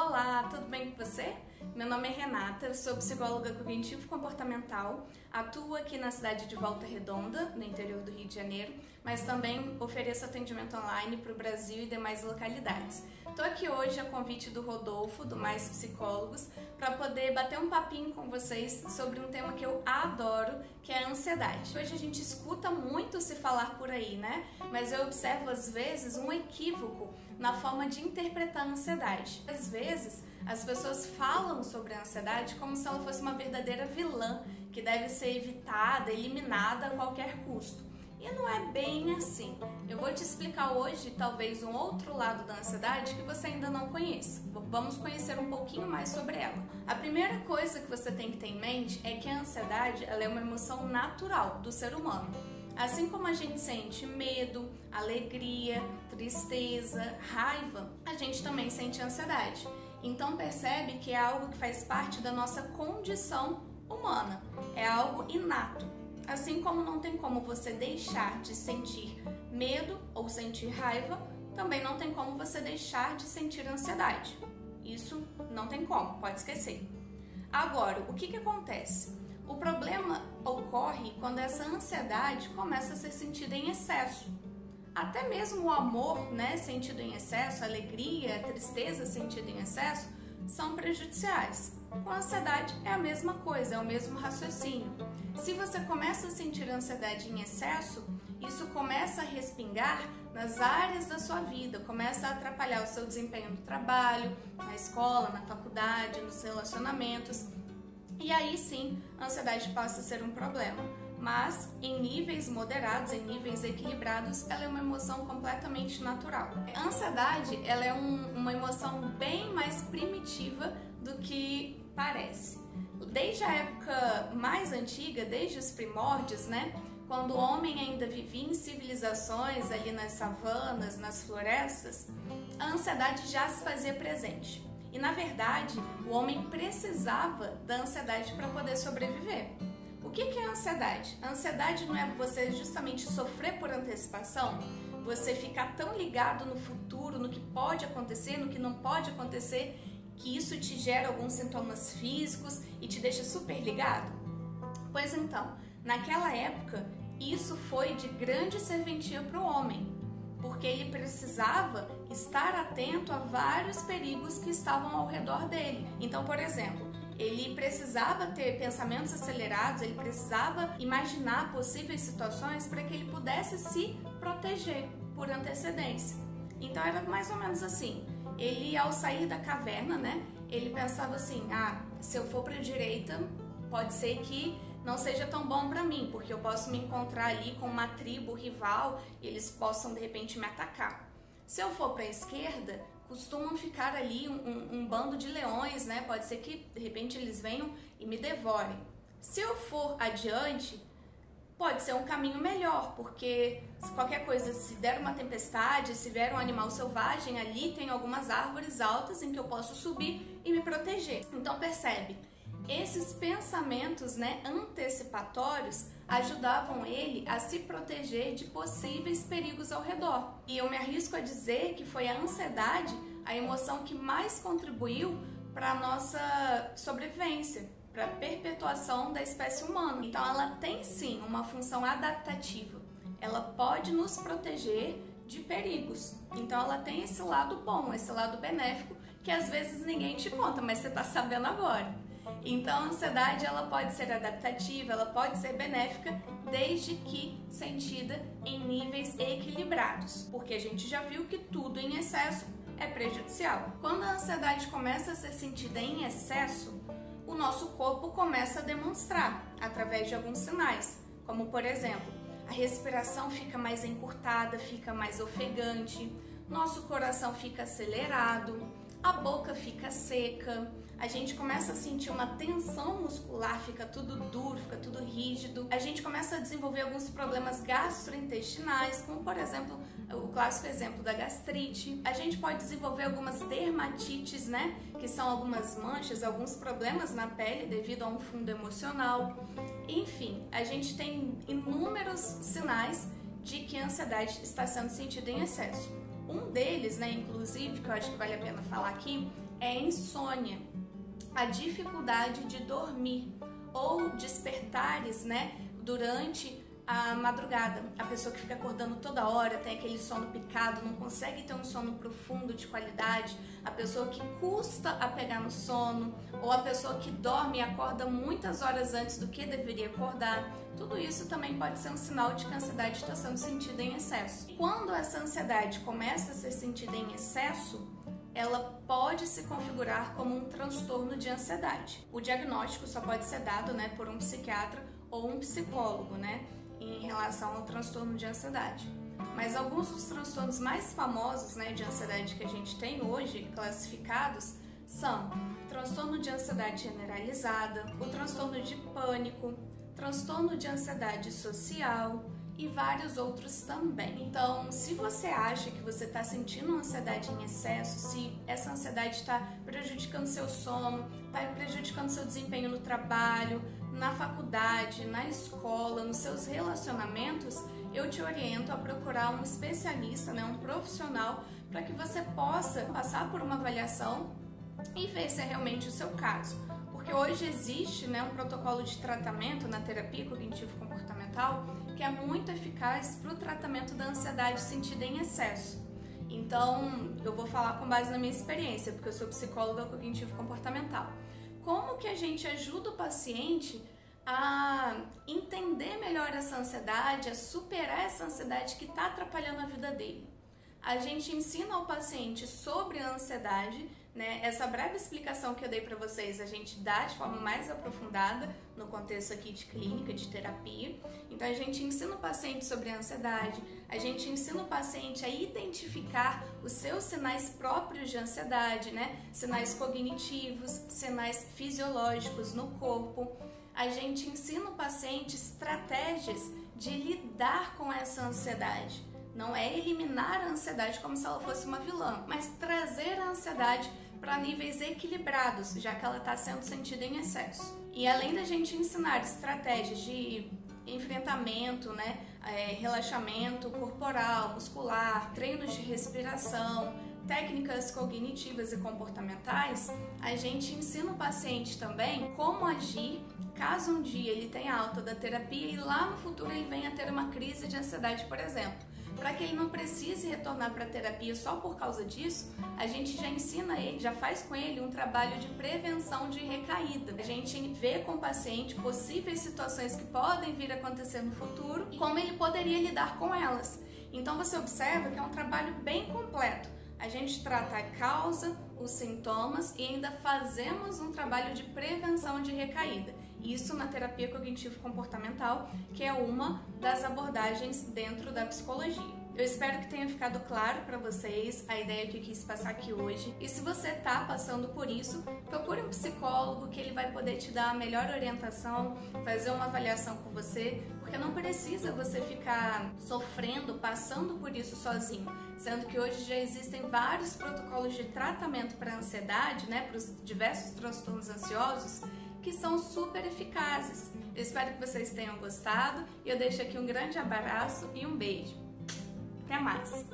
Olá, tudo bem com você? Meu nome é Renata, sou psicóloga cognitivo-comportamental, atuo aqui na cidade de Volta Redonda, no interior do Rio de Janeiro, mas também ofereço atendimento online para o Brasil e demais localidades. Estou aqui hoje a convite do Rodolfo, do Mais Psicólogos, para poder bater um papinho com vocês sobre um tema que eu adoro, que é a ansiedade. Hoje a gente escuta muito se falar por aí, né? Mas eu observo às vezes um equívoco na forma de interpretar a ansiedade. Às vezes as pessoas falam sobre a ansiedade como se ela fosse uma verdadeira vilã que deve ser evitada, eliminada a qualquer custo. E não é bem assim. Eu vou te explicar hoje talvez um outro lado da ansiedade que você ainda não conhece. Vamos conhecer um pouquinho mais sobre ela. A primeira coisa que você tem que ter em mente é que a ansiedade ela é uma emoção natural do ser humano. Assim como a gente sente medo, alegria, tristeza, raiva, a gente também sente ansiedade. Então percebe que é algo que faz parte da nossa condição humana, é algo inato. Assim como não tem como você deixar de sentir medo ou sentir raiva, também não tem como você deixar de sentir ansiedade. Isso não tem como, pode esquecer. Agora, o que acontece? O problema ocorre quando essa ansiedade começa a ser sentida em excesso. Até mesmo o amor, né, sentido em excesso, a alegria, a tristeza sentida em excesso, são prejudiciais. Com a ansiedade é a mesma coisa, é o mesmo raciocínio. Se você começa a sentir ansiedade em excesso, isso começa a respingar nas áreas da sua vida, começa a atrapalhar o seu desempenho no trabalho, na escola, na faculdade, nos relacionamentos. E aí sim, a ansiedade passa a ser um problema. Mas em níveis moderados, em níveis equilibrados, ela é uma emoção completamente natural. A ansiedade ela é uma emoção bem mais primitiva do que parece. Desde a época mais antiga, desde os primórdios, né, quando o homem ainda vivia em civilizações ali nas savanas, nas florestas, a ansiedade já se fazia presente. E na verdade, o homem precisava da ansiedade para poder sobreviver. O que é a ansiedade? A ansiedade não é você justamente sofrer por antecipação, você ficar tão ligado no futuro, no que pode acontecer, no que não pode acontecer, que isso te gera alguns sintomas físicos e te deixa super ligado? Pois então, naquela época, isso foi de grande serventia para o homem, porque ele precisava estar atento a vários perigos que estavam ao redor dele. Então, por exemplo, ele precisava ter pensamentos acelerados, ele precisava imaginar possíveis situações para que ele pudesse se proteger por antecedência. Então era mais ou menos assim, ele ao sair da caverna, né, ele pensava assim, se eu for para a direita, pode ser que não seja tão bom para mim, porque eu posso me encontrar ali com uma tribo rival e eles possam de repente me atacar. Se eu for para a esquerda, costumam ficar ali um bando de leões, né? Pode ser que de repente eles venham e me devorem. Se eu for adiante, pode ser um caminho melhor, porque se qualquer coisa, se der uma tempestade, se vier um animal selvagem, ali tem algumas árvores altas em que eu posso subir e me proteger. Então percebe, esses pensamentos, né, antecipatórios ajudavam ele a se proteger de possíveis perigos ao redor. E eu me arrisco a dizer que foi a ansiedade a emoção que mais contribuiu para a nossa sobrevivência, para a perpetuação da espécie humana. Então ela tem sim uma função adaptativa. Ela pode nos proteger de perigos. Então ela tem esse lado bom, esse lado benéfico, que às vezes ninguém te conta, mas você está sabendo agora. Então a ansiedade ela pode ser adaptativa, ela pode ser benéfica, desde que sentida em níveis equilibrados, porque a gente já viu que tudo em excesso é prejudicial. Quando a ansiedade começa a ser sentida em excesso, o nosso corpo começa a demonstrar através de alguns sinais, como por exemplo, a respiração fica mais encurtada, fica mais ofegante, nosso coração fica acelerado, a boca fica seca, a gente começa a sentir uma tensão muscular, fica tudo duro, fica tudo rígido. A gente começa a desenvolver alguns problemas gastrointestinais, como por exemplo, o clássico exemplo da gastrite. A gente pode desenvolver algumas dermatites, né, que são algumas manchas, alguns problemas na pele devido a um fundo emocional. Enfim, a gente tem inúmeros sinais de que a ansiedade está sendo sentida em excesso. Um deles, né, inclusive, que eu acho que vale a pena falar aqui, é insônia, a dificuldade de dormir ou despertares, né, durante a madrugada. A pessoa que fica acordando toda hora, tem aquele sono picado, não consegue ter um sono profundo de qualidade, a pessoa que custa a pegar no sono, ou a pessoa que dorme e acorda muitas horas antes do que deveria acordar. Tudo isso também pode ser um sinal de que a ansiedade está sendo sentida em excesso. Quando essa ansiedade começa a ser sentida em excesso, ela pode se configurar como um transtorno de ansiedade. O diagnóstico só pode ser dado, né, por um psiquiatra ou um psicólogo, né, em relação ao transtorno de ansiedade. Mas alguns dos transtornos mais famosos, né, de ansiedade que a gente tem hoje classificados são transtorno de ansiedade generalizada, o transtorno de pânico, transtorno de ansiedade social e vários outros também. Então, se você acha que você está sentindo ansiedade em excesso, se essa ansiedade está prejudicando seu sono, está prejudicando seu desempenho no trabalho, na faculdade, na escola, nos seus relacionamentos, eu te oriento a procurar um especialista, né, um profissional, para que você possa passar por uma avaliação e ver se é realmente o seu caso. Porque hoje existe, né, um protocolo de tratamento na terapia cognitivo-comportamental que é muito eficaz para o tratamento da ansiedade sentida em excesso. Então, eu vou falar com base na minha experiência, porque eu sou psicóloga cognitivo-comportamental. Como que a gente ajuda o paciente a entender melhor essa ansiedade, a superar essa ansiedade que está atrapalhando a vida dele? A gente ensina o paciente sobre a ansiedade, né? Essa breve explicação que eu dei para vocês, a gente dá de forma mais aprofundada no contexto aqui de clínica, de terapia. Então a gente ensina o paciente sobre a ansiedade, a gente ensina o paciente a identificar os seus sinais próprios de ansiedade, né? Sinais cognitivos, sinais fisiológicos no corpo. A gente ensina o paciente estratégias de lidar com essa ansiedade. Não é eliminar a ansiedade como se ela fosse uma vilã, mas trazer a ansiedade para níveis equilibrados, já que ela está sendo sentida em excesso. E além da gente ensinar estratégias de enfrentamento, né, relaxamento corporal, muscular, treinos de respiração, técnicas cognitivas e comportamentais, a gente ensina o paciente também como agir caso um dia ele tenha alta da terapia e lá no futuro ele venha a ter uma crise de ansiedade, por exemplo. Para que ele não precise retornar para a terapia só por causa disso, a gente já ensina ele, já faz com ele um trabalho de prevenção de recaída. A gente vê com o paciente possíveis situações que podem vir a acontecer no futuro e como ele poderia lidar com elas. Então você observa que é um trabalho bem completo. A gente trata a causa, os sintomas e ainda fazemos um trabalho de prevenção de recaída. Isso na terapia cognitivo-comportamental, que é uma das abordagens dentro da psicologia. Eu espero que tenha ficado claro para vocês a ideia que eu quis passar aqui hoje. E se você está passando por isso, procure um psicólogo que ele vai poder te dar a melhor orientação, fazer uma avaliação com você, porque não precisa você ficar sofrendo, passando por isso sozinho, sendo que hoje já existem vários protocolos de tratamento para a ansiedade, né, para os diversos transtornos ansiosos, que são super eficazes. Eu espero que vocês tenham gostado e eu deixo aqui um grande abraço e um beijo. Até mais!